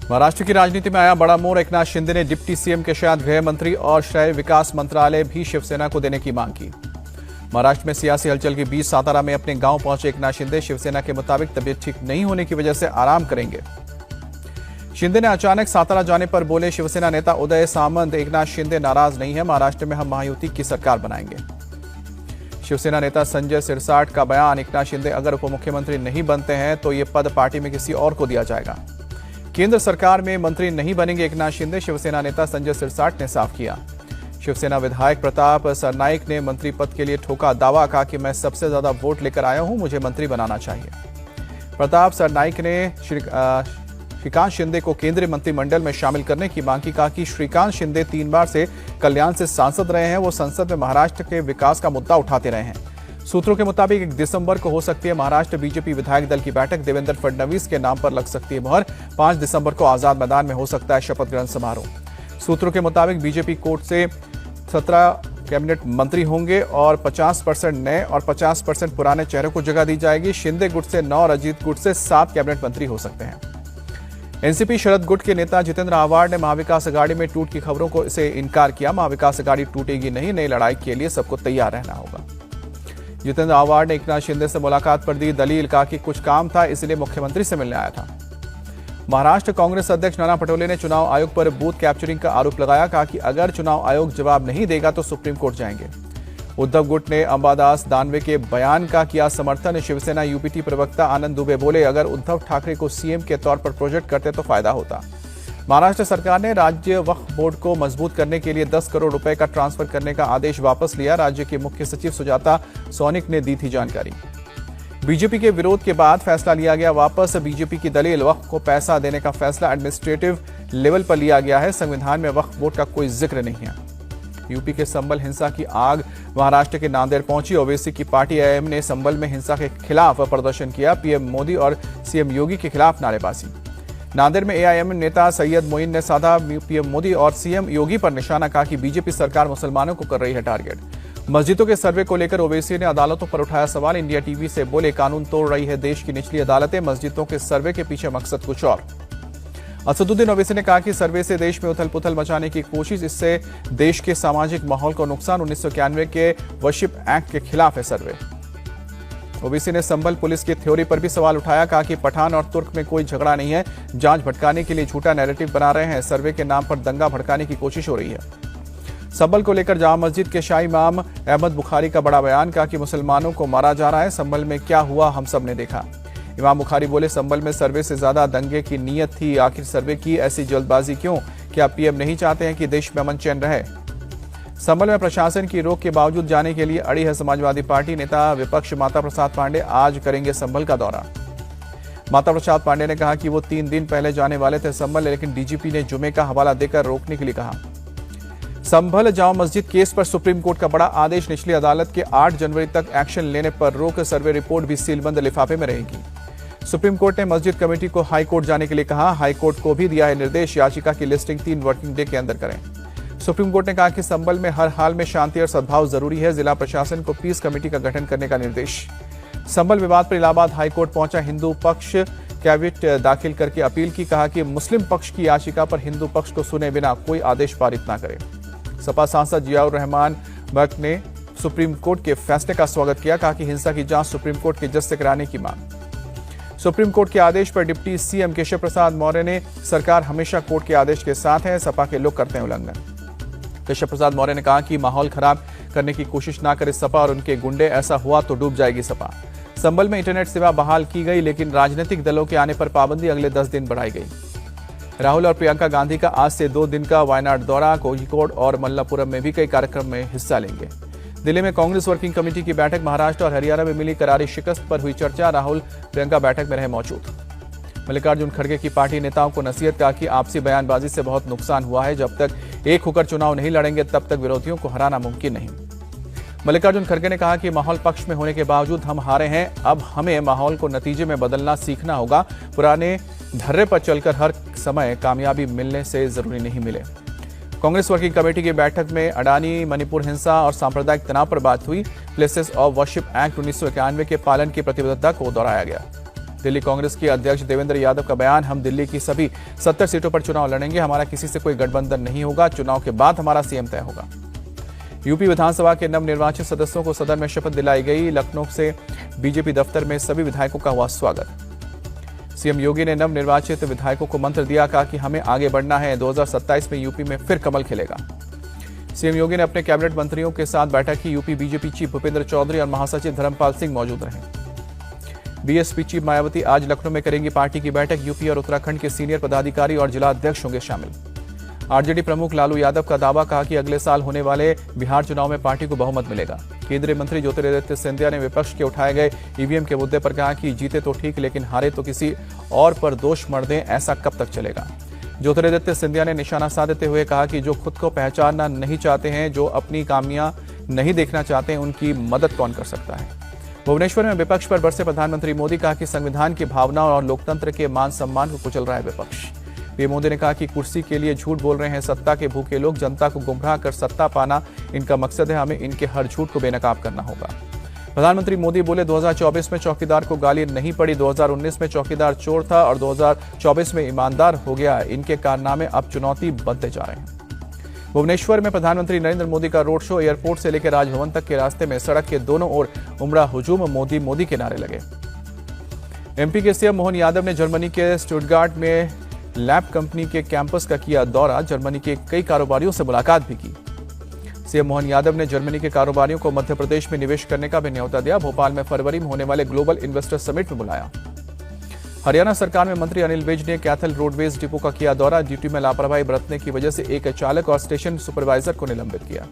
महाराष्ट्र की राजनीति में आया बड़ा मोड़। एकनाथ शिंदे ने डिप्टी सीएम के साथ गृह मंत्री और शहरी विकास मंत्रालय भी शिवसेना को देने की मांग की। महाराष्ट्र में सियासी हलचल के बीच सातारा में अपने गांव पहुंचे एकनाथ शिंदे शिवसेना के मुताबिक तबीयत ठीक नहीं होने की वजह से आराम करेंगे। शिंदे ने अचानक सातारा जाने पर बोले शिवसेना नेता उदय सामंत, एकनाथ शिंदे नाराज नहीं है, महाराष्ट्र में हम महायुति की सरकार बनाएंगे। शिवसेना नेता संजय सिरसाट का बयान, एकनाथ शिंदे अगर उप मुख्यमंत्री नहीं बनते हैं तो ये पद पार्टी में किसी और को दिया जाएगा। केंद्र सरकार में मंत्री नहीं बनेंगे एकनाथ शिंदे, शिवसेना नेता संजय सिरसाट ने साफ किया। शिवसेना विधायक प्रताप सरनाइक ने मंत्री पद के लिए ठोका दावा, कहा कि मैं सबसे ज्यादा वोट लेकर आया हूं, मुझे मंत्री बनाना चाहिए। प्रताप सरनाइक ने श्रीकांत शिंदे को केंद्रीय मंत्रिमंडल में शामिल करने की मांग की। कहा कि श्रीकांत शिंदे 3 बार से कल्याण से सांसद रहे हैं, वो संसद में महाराष्ट्र के विकास का मुद्दा उठाते रहे हैं। सूत्रों के मुताबिक 1 दिसंबर को हो सकती है महाराष्ट्र बीजेपी विधायक दल की बैठक, देवेंद्र फडणवीस के नाम पर लग सकती है मुहर। 5 दिसंबर को आजाद मैदान में हो सकता है शपथ ग्रहण समारोह। सूत्रों के मुताबिक बीजेपी कोर्ट से 17 कैबिनेट मंत्री होंगे और 50% नए और 50% पुराने चेहरों को जगह दी जाएगी। शिंदे गुट से 9 और अजीत गुट से 7 कैबिनेट मंत्री हो सकते हैं। एनसीपी शरद गुट के नेता जितेंद्र आव्हाड ने महाविकास अघाड़ी में टूट की खबरों को से इनकार किया। महाविकास अघाड़ी टूटेगी नहीं, नई लड़ाई के लिए सबको तैयार रहना होगा। जितेंद्र आव्हाड ने एकनाथ शिंदे से मुलाकात पर दी दलील, कहा कि कुछ काम था इसलिए मुख्यमंत्री से मिलने आया था। महाराष्ट्र कांग्रेस अध्यक्ष नाना पटोले ने चुनाव आयोग पर बूथ कैप्चरिंग का आरोप लगाया, कहा कि अगर चुनाव आयोग जवाब नहीं देगा तो सुप्रीम कोर्ट जाएंगे। उद्धव गुट ने अंबादास दानवे के बयान का किया समर्थन। शिवसेना यूपीटी प्रवक्ता आनंद दुबे बोले, अगर उद्धव ठाकरे को सीएम के तौर पर प्रोजेक्ट करते तो फायदा होता। महाराष्ट्र सरकार ने राज्य वक्फ बोर्ड को मजबूत करने के लिए 10 करोड़ रुपए का ट्रांसफर करने का आदेश वापस लिया। राज्य के मुख्य सचिव सुजाता सोनिक ने दी थी जानकारी। बीजेपी के विरोध के बाद फैसला लिया गया वापस। बीजेपी की दलील, वक्फ को पैसा देने का फैसला एडमिनिस्ट्रेटिव लेवल पर लिया गया है, संविधान में वक्फ बोर्ड का कोई जिक्र नहीं है। यूपी के संभल हिंसा की आग महाराष्ट्र के नांदेड़ पहुंची। ओवैसी की पार्टी एआईएम ने संभल में हिंसा के खिलाफ प्रदर्शन किया। पीएम मोदी और सीएम योगी के खिलाफ नारेबाजी। नांदेड़ में एआईएम नेता सैयद मोइन ने साधा पीएम मोदी और सीएम योगी पर निशाना, कहा कि बीजेपी सरकार मुसलमानों को कर रही है टारगेट। मस्जिदों के सर्वे को लेकर ओवैसी ने अदालतों पर उठाया सवाल। इंडिया टीवी से बोले, कानून तोड़ रही है देश की निचली अदालतें, मस्जिदों के सर्वे के पीछे मकसद कुछ और। असदुद्दीन ओवैसी ने कहा कि सर्वे से देश में उथल पुथल मचाने की कोशिश, इससे देश के सामाजिक माहौल को नुकसान। 1991 के वर्शिप एक्ट के खिलाफ है सर्वे। ओवैसी ने संभल पुलिस की थ्योरी पर भी सवाल उठाया, कहा कि पठान और तुर्क में कोई झगड़ा नहीं है, जांच भटकाने के लिए झूठा नैरेटिव बना रहे हैं, सर्वे के नाम पर दंगा भड़काने की कोशिश हो रही है। संभल को लेकर जामा मस्जिद के शाही इमाम अहमद बुखारी का बड़ा बयान, कहा कि मुसलमानों को मारा जा रहा है, संभल में क्या हुआ हम सब ने देखा। इमाम बुखारी बोले, संभल में सर्वे से ज्यादा दंगे की नीयत थी, आखिर सर्वे की ऐसी जल्दबाजी क्यों? क्या पीएम नहीं चाहते हैं कि देश में अमन चैन रहे? संभल में प्रशासन की रोक के बावजूद जाने के लिए अड़ी है समाजवादी पार्टी। नेता विपक्ष माता प्रसाद पांडे आज करेंगे संभल का दौरा। माता प्रसाद पांडे ने कहा कि वो 3 दिन पहले जाने वाले थे संभल, लेकिन डीजीपी ने जुमे का हवाला देकर रोकने के लिए कहा। संभल जामा मस्जिद केस पर सुप्रीम कोर्ट का बड़ा आदेश, निचली अदालत के 8 जनवरी तक एक्शन लेने पर रोक। सर्वे रिपोर्ट भी सीलबंद लिफाफे में रहेगी। सुप्रीम कोर्ट ने मस्जिद कमेटी को हाई कोर्ट जाने के लिए कहा। हाई कोर्ट को भी दिया है निर्देश, याचिका की लिस्टिंग 3 वर्किंग डे के अंदर करें। सुप्रीम कोर्ट ने कहा कि संभल में हर हाल में शांति और सद्भाव जरूरी है, जिला प्रशासन को पीस कमेटी का गठन करने का निर्देश। संभल विवाद पर इलाहाबाद हाईकोर्ट पहुंचा हिंदू पक्ष, कैविट दाखिल करके अपील की। कहा कि मुस्लिम पक्ष की याचिका पर हिंदू पक्ष को सुने बिना कोई आदेश पारित न करे। सपा सांसद जियाउर रहमान बख्श ने सुप्रीम कोर्ट के फैसले का स्वागत किया। कहा कि हिंसा की जांच सुप्रीम कोर्ट के जज से कराने की मांग। सुप्रीम कोर्ट के आदेश पर डिप्टी सीएम केशव प्रसाद मौर्य ने, सरकार हमेशा कोर्ट के आदेश के साथ है, सपा के लोग करते हैं उल्लंघन। केशव प्रसाद मौर्य ने कहा कि माहौल खराब करने की कोशिश ना करे सपा और उनके गुंडे, ऐसा हुआ तो डूब जाएगी सपा। संभल में इंटरनेट सेवा बहाल की गई, लेकिन राजनीतिक दलों के आने पर पाबंदी अगले 10 दिन बढ़ाई गई। राहुल और प्रियंका गांधी का आज से 2 दिन का वायनाड दौरा, कोझिकोड और मल्लापुरम में भी कई कार्यक्रम में हिस्सा लेंगे। दिल्ली में कांग्रेस वर्किंग कमेटी की बैठक, महाराष्ट्र और हरियाणा में मिली करारी शिकस्त पर हुई चर्चा। राहुल प्रियंका बैठक में रहे मौजूद। मल्लिकार्जुन खड़गे की पार्टी नेताओं को नसीहत, कहा कि आपसी बयानबाजी से बहुत नुकसान हुआ है, जब तक एक होकर चुनाव नहीं लड़ेंगे तब तक विरोधियों को हराना मुमकिन नहीं। मल्लिकार्जुन खड़गे ने कहा कि माहौल पक्ष में होने के बावजूद हम हारे हैं, अब हमें माहौल को नतीजे में बदलना सीखना होगा। पुराने धर्रे पर चलकर हर समय कामयाबी मिलने से जरूरी नहीं मिले। कांग्रेस वर्किंग कमेटी की बैठक में अडानी मणिपुर हिंसा और सांप्रदायिक तनाव पर बात हुई। प्लेसेस ऑफ वर्शिप एक्ट 1991 के पालन की प्रतिबद्धता को दोहराया गया। दिल्ली कांग्रेस के अध्यक्ष देवेंद्र यादव का बयान, हम दिल्ली की सभी 70 सीटों पर चुनाव लड़ेंगे, हमारा किसी से कोई गठबंधन नहीं होगा, चुनाव के बाद हमारा सीएम तय होगा। यूपी विधानसभा के नवनिर्वाचित सदस्यों को सदन में शपथ दिलाई गई। लखनऊ से बीजेपी दफ्तर में सभी विधायकों का हुआ स्वागत। सीएम योगी ने नवनिर्वाचित विधायकों को मंत्र दिया, कहा कि हमें आगे बढ़ना है, 2027 में यूपी में फिर कमल खिलेगा। सीएम योगी ने अपने कैबिनेट मंत्रियों के साथ बैठक की। UP BJP chief Bhupendra Chaudhary और महासचिव धर्मपाल सिंह मौजूद रहे। बीएसपी चीफ मायावती आज लखनऊ में करेंगी पार्टी की बैठक। यूपी और उत्तराखंड के सीनियर पदाधिकारी और जिला अध्यक्ष होंगे शामिल। आरजेडी प्रमुख लालू यादव का दावा, कहा कि अगले साल होने वाले बिहार चुनाव में पार्टी को बहुमत मिलेगा। केंद्रीय मंत्री ज्योतिरादित्य सिंधिया ने विपक्ष के उठाए गए ईवीएम के मुद्दे पर कहा कि जीते तो ठीक, लेकिन हारे तो किसी और पर दोष मढ़ दें, ऐसा कब तक चलेगा। ज्योतिरादित्य सिंधिया ने निशाना साधते हुए कहा कि जो खुद को पहचानना नहीं चाहते हैं, जो अपनी कामियां नहीं देखना चाहते हैं, उनकी मदद कौन कर सकता है। भुवनेश्वर में विपक्ष पर बरसे प्रधानमंत्री मोदी, कहा कि संविधान की भावना और लोकतंत्र के मान सम्मान को कुचल रहा है विपक्ष। पीएम मोदी ने कहा कि कुर्सी के लिए झूठ बोल रहे हैं सत्ता के भूखे लोग, जनता को गुमराह कर सत्ता पाना इनका मकसद है, हमें इनके हर झूठ को बेनकाब करना होगा। प्रधानमंत्री मोदी बोले, 2024 में चौकीदार को गाली नहीं पड़ी, 2019 में चौकीदार चोर था और 2024 में ईमानदार हो गया, इनके कारनामे अब चुनौती बनते जा रहे हैं। भुवनेश्वर में प्रधानमंत्री नरेंद्र मोदी का रोड शो, एयरपोर्ट से लेकर राजभवन तक के रास्ते में सड़क के दोनों ओर उमड़ा हुजूम, मोदी मोदी के नारे लगे। एमपी के सीएम मोहन यादव ने जर्मनी के स्टुटगार्ट में लैब कंपनी के कैंपस का किया दौरा, जर्मनी के कई कारोबारियों से मुलाकात भी की। सीएम मोहन यादव ने जर्मनी के कारोबारियों को मध्य प्रदेश में निवेश करने का भी न्योता दिया। भोपाल में फरवरी में होने वाले ग्लोबल इन्वेस्टर समिट में बुलाया। हरियाणा सरकार में मंत्री अनिल विज ने कैथल रोडवेज डिपो का किया दौरा। ड्यूटी में लापरवाही बरतने की वजह से एक चालक और स्टेशन सुपरवाइजर को निलंबित किया।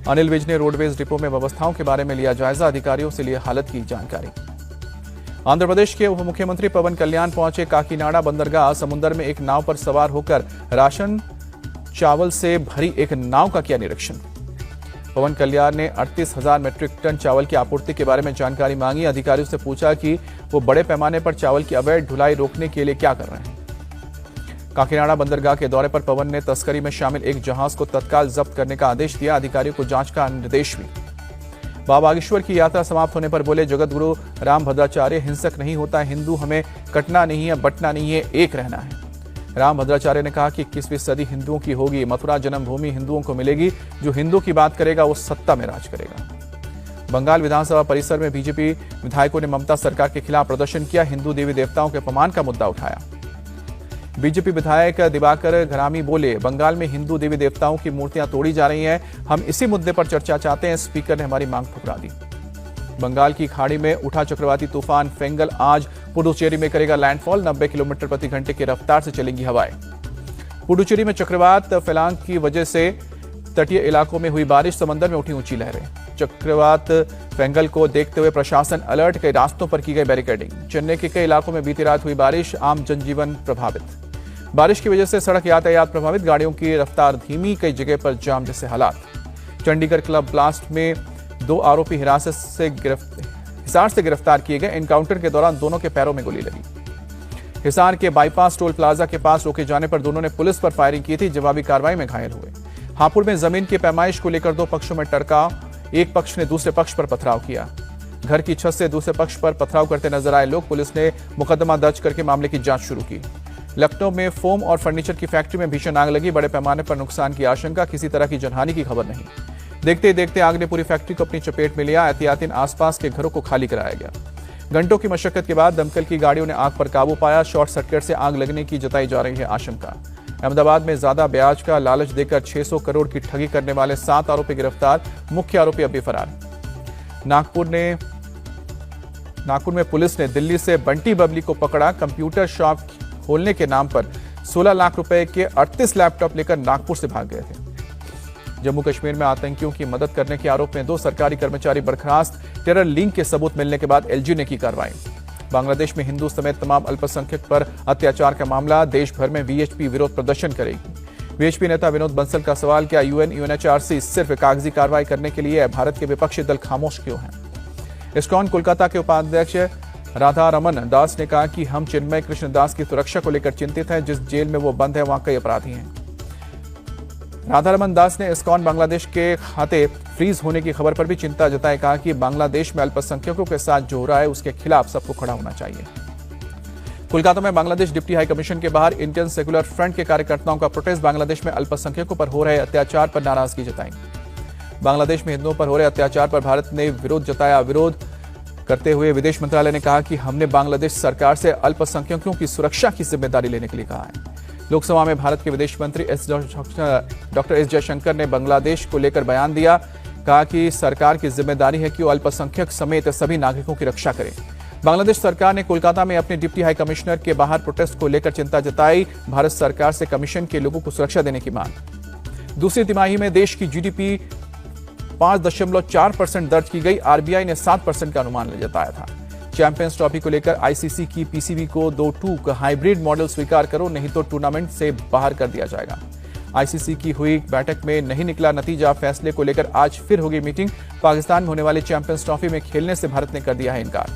अनिल विज ने रोडवेज डिपो में व्यवस्थाओं के बारे में लिया जायजा, अधिकारियों से लिए हालत की जानकारी। आंध्र प्रदेश के उप मुख्यमंत्री पवन कल्याण पहुंचे काकीनाडा बंदरगाह। समुद्र में एक नाव पर सवार होकर राशन चावल से भरी एक नाव का किया निरीक्षण। पवन कल्याण ने 38,000 मीट्रिक टन चावल की आपूर्ति के बारे में जानकारी मांगी। अधिकारियों से पूछा कि वो बड़े पैमाने पर चावल की अवैध ढुलाई रोकने के लिए क्या कर रहे हैं। काकीनाडा बंदरगाह के दौरे पर पवन ने तस्करी में शामिल एक जहाज को तत्काल जब्त करने का आदेश दिया। अधिकारियों को जांच का निर्देश भी। बाबा बागेश्वर की यात्रा समाप्त होने पर बोले, जगत गुरु रामभद्राचार्य, हिंसक नहीं होता है हिंदू, हमें कटना नहीं है, बंटना नहीं है, एक रहना है। रामभद्राचार्य ने कहा कि 21वीं सदी हिंदुओं की होगी, मथुरा जन्मभूमि हिंदुओं को मिलेगी, जो हिंदू की बात करेगा वो सत्ता में राज करेगा। बंगाल विधानसभा परिसर में बीजेपी विधायकों ने ममता सरकार के खिलाफ प्रदर्शन किया। हिंदू देवी देवताओं के अपमान का मुद्दा उठाया। बीजेपी विधायक दिवाकर घरामी बोले, बंगाल में हिंदू देवी देवताओं की मूर्तियां तोड़ी जा रही हैं, हम इसी मुद्दे पर चर्चा चाहते हैं। स्पीकर ने हमारी मांग ठुकरा दी। बंगाल की खाड़ी में उठा चक्रवाती तूफान फेंगल आज पुडुचेरी में करेगा लैंडफॉल। 90 किलोमीटर प्रति घंटे की रफ्तार से चलेंगी हवाएं। पुडुचेरी में चक्रवात फेलांग की वजह से तटीय इलाकों में हुई बारिश, समंदर में उठी ऊंची लहरें। चक्रवात फेंगल को देखते हुए प्रशासन अलर्ट, कई रास्तों पर की गई बैरिकेडिंग। चेन्नई के कई इलाकों में बीती रात हुई बारिश, आम जनजीवन प्रभावित। बारिश की वजह से सड़क यातायात प्रभावित, गाड़ियों की रफ्तार धीमी, कई जगह पर जाम जैसे हालात। चंडीगढ़ क्लब ब्लास्ट में 2 आरोपी हिसार से गिरफ्तार किए गए। एनकाउंटर के दौरान दोनों के पैरों में गोली लगी। हिसार के बाईपास टोल प्लाजा के पास रोके जाने पर दोनों ने पुलिस पर फायरिंग की थी, जवाबी कार्रवाई में घायल हुए। हापुड़ में जमीन की पैमाइश को लेकर 2 पक्षों में टकराव, एक पक्ष ने दूसरे पक्ष पर पथराव किया। घर की छत से दूसरे पक्ष पर पथराव करते नजर आए लोग, पुलिस ने मुकदमा दर्ज करके मामले की जांच शुरू की। लखनऊ में फोम और फर्नीचर की फैक्ट्री में भीषण आग लगी, बड़े पैमाने पर नुकसान की आशंका, किसी तरह की जनहानि की खबर नहीं। देखते ही देखते आग ने पूरी फैक्ट्री को अपनी चपेट में लिया। एहतियातन आसपास के घरों को खाली कराया गया। घंटों की मशक्कत के बाद दमकल की गाड़ियों ने आग पर काबू पाया। शॉर्ट सर्किट से आग लगने की जताई जा रही है आशंका। अहमदाबाद में ज्यादा ब्याज का लालच देकर 600 करोड़ की ठगी करने वाले 7 आरोपी गिरफ्तार, मुख्य आरोपी अभी फरार। नागपुर में पुलिस ने दिल्ली से बंटी बबली को पकड़ा। कंप्यूटर शॉप खोलने के नाम पर 16 लाख रुपए के 38 लैपटॉप लेकर नागपुर से भाग गए थे। जम्मू कश्मीर में आतंकियों की मदद करने के आरोप में 2 सरकारी कर्मचारी बर्खास्त, टेरर लिंक के सबूत मिलने के बाद एलजी ने की कार्रवाई। बांग्लादेश में हिंदू समेत तमाम अल्पसंख्यक पर अत्याचार का मामला, देश भर में वीएचपी विरोध प्रदर्शन करेगी। वीएचपी नेता विनोद बंसल का सवाल, क्या यूएनएचआरसी सिर्फ कागजी कार्रवाई करने के लिए है? भारत के विपक्षी दल खामोश क्यों हैं? इस्कॉन कोलकाता के उपाध्यक्ष राधा रमन दास ने कहा कि हम चिन्मय कृष्ण दास की सुरक्षा को लेकर चिंतित हैं। जिस जेल में वो बंद है वहां कई अपराधी हैं। राधारमन दास ने इस्कॉन बांग्लादेश के खाते फ्रीज होने की खबर पर भी चिंता जताई। कहा कि बांग्लादेश में अल्पसंख्यकों के साथ जो हो रहा है उसके खिलाफ सबको खड़ा होना चाहिए। कोलकाता में बांग्लादेश डिप्टी हाई कमीशन के बाहर इंडियन सेक्युलर फ्रंट के कार्यकर्ताओं का प्रोटेस्ट। बांग्लादेश में अल्पसंख्यकों पर हो रहे अत्याचार पर नाराजगी जताई। बांग्लादेश में हिंदुओं पर हो रहे अत्याचार पर भारत ने विरोध जताया। विरोध करते हुए विदेश मंत्रालय ने कहा कि हमने बांग्लादेश सरकार से अल्पसंख्यकों की सुरक्षा की जिम्मेदारी लेने के लिए कहा है। लोकसभा में भारत के विदेश मंत्री डॉक्टर एस जयशंकर ने बांग्लादेश को लेकर बयान दिया। कहा कि सरकार की जिम्मेदारी है कि वो अल्पसंख्यक समेत सभी नागरिकों की रक्षा करे। बांग्लादेश सरकार ने कोलकाता में अपने डिप्टी हाई कमिश्नर के बाहर प्रोटेस्ट को लेकर चिंता जताई। भारत सरकार से कमीशन के लोगों को सुरक्षा देने की मांग। दूसरी तिमाही में देश की जीडीपी 5.4% दर्ज की गई। आरबीआई ने 7% का अनुमान जताया था। चैंपियंस ट्रॉफी को लेकर आईसीसी की पीसीबी को 2-2 का हाइब्रिड मॉडल स्वीकार करो, नहीं तो टूर्नामेंट से बाहर कर दिया जाएगा। आईसीसी की हुई बैठक में नहीं निकला नतीजा। फैसले को लेकर आज फिर होगी मीटिंग। पाकिस्तान में होने वाली चैंपियंस ट्रॉफी में खेलने से भारत ने कर दिया है इनकार।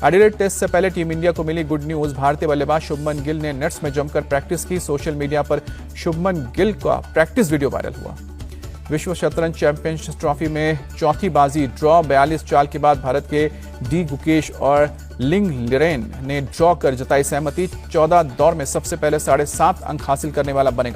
एडिलेड टेस्ट से पहले टीम इंडिया को मिली गुड न्यूज। भारतीय बल्लेबाज शुभमन गिल ने नेट्स में जमकर प्रैक्टिस की। सोशल मीडिया पर शुभमन गिल का प्रैक्टिस वीडियो वायरल हुआ। विश्व शतरंज चैंपियंस ट्रॉफी में चौथी बाजी ड्रॉ। 42 चाल के बाद भारत के डी गुकेश और लिंग लिरेन ने ड्रॉ कर जताई सहमति। 14 दौर में सबसे पहले 7.5 अंक हासिल करने वाला बनेगा